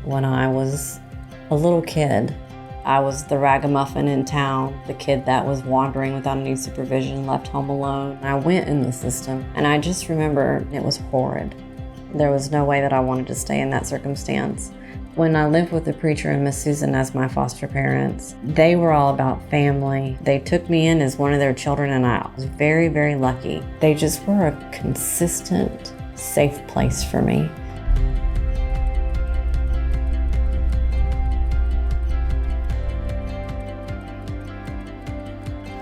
When I was a little kid, I was the ragamuffin in town, the kid that was wandering without any supervision, left home alone. I went in the system, and I just remember it was horrid. There was no way that I wanted to stay in that circumstance. When I lived with the preacher and Miss Susan as my foster parents, they were all about family. They took me in as one of their children, and I was very, very lucky. They just were a consistent, safe place for me.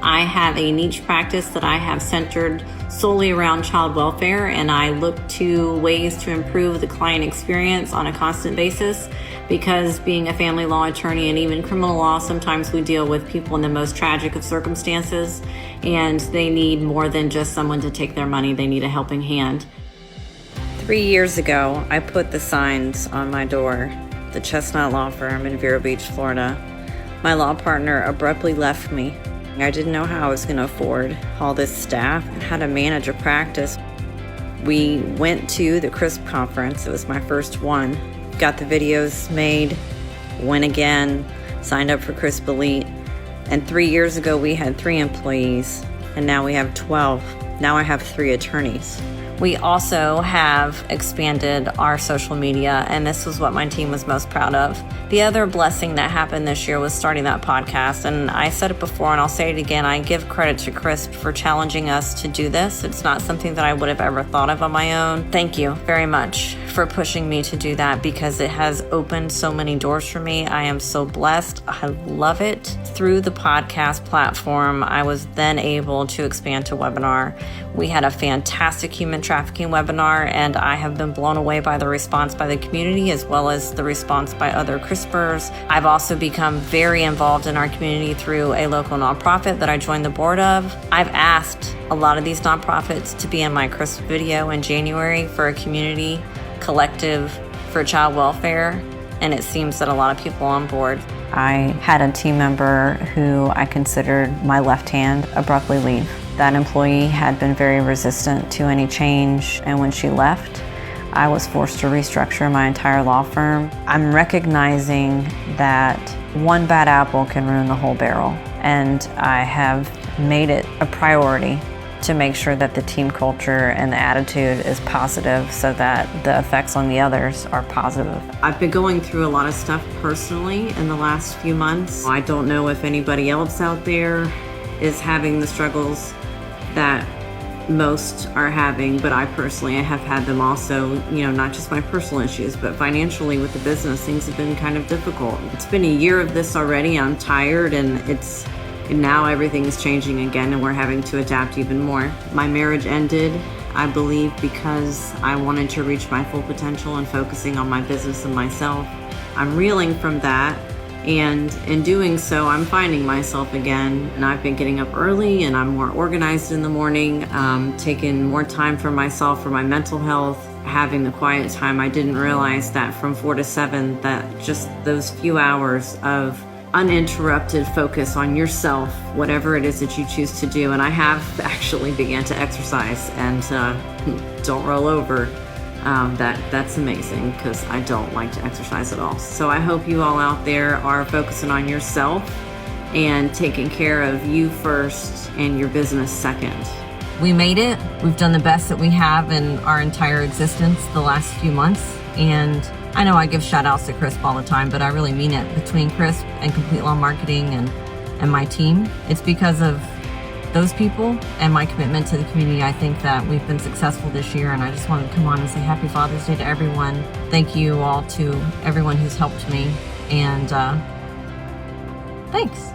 I have a niche practice that I have centered solely around child welfare, and I look to ways to improve the client experience on a constant basis, because being a family law attorney and even criminal law, sometimes we deal with people in the most tragic of circumstances, and they need more than just someone to take their money. They need a helping hand. 3 years ago, I put the signs on my door, the Chesnutt Law Firm in Vero Beach, Florida. My law partner abruptly left me. I didn't know how I was going to afford all this staff and how to manage a practice. We went to the CRISP conference. It was my first one. Got the videos made, went again, signed up for CRISP Elite. And 3 years ago, we had 3 employees, and now we have 12. Now I have 3 attorneys. We also have expanded our social media, and this was what my team was most proud of. The other blessing that happened this year was starting that podcast, and I said it before and I'll say it again. I give credit to CRISP for challenging us to do this. It's not something that I would have ever thought of on my own. Thank you very much for pushing me to do that, because it has opened so many doors for me. I am so blessed. I love it. Through the podcast platform, I was then able to expand to webinar. We had a fantastic human trafficking webinar, and I have been blown away by the response by the community as well as the response by other CRISPers. I've also become very involved in our community through a local nonprofit that I joined the board of. I've asked a lot of these nonprofits to be in my CRISP video in January for a community collective for child welfare, and it seems that a lot of people are on board. I had a team member who I considered my left hand abruptly leave. That employee had been very resistant to any change, and when she left, I was forced to restructure my entire law firm. I'm recognizing that one bad apple can ruin the whole barrel, and I have made it a priority to make sure that the team culture and the attitude is positive so that the effects on the others are positive. I've been going through a lot of stuff personally in the last few months. I don't know if anybody else out there is having the struggles that most are having, but I personally have had them also, not just my personal issues, but financially with the business, things have been kind of difficult. It's been a year of this already. I'm tired, and now everything is changing again, and we're having to adapt even more. My marriage ended, I believe, because I wanted to reach my full potential and focusing on my business and myself. I'm reeling from that, and in doing so, I'm finding myself again, and I've been getting up early, and I'm more organized in the morning, taking more time for myself, for my mental health, having the quiet time. I didn't realize that from 4 to 7, that just those few hours of uninterrupted focus on yourself, whatever it is that you choose to do. And I have actually began to exercise, and don't roll over. That's amazing, because I don't like to exercise at all. So I hope you all out there are focusing on yourself and taking care of you first and your business second. We made it. We've done the best that we have in our entire existence the last few months, and I know I give shout outs to CRISP all the time, but I really mean it. Between CRISP and Complete Law Marketing and my team, it's because of those people and my commitment to the community. I think that we've been successful this year, and I just wanted to come on and say Happy Father's Day to everyone. Thank you all to everyone who's helped me, and thanks.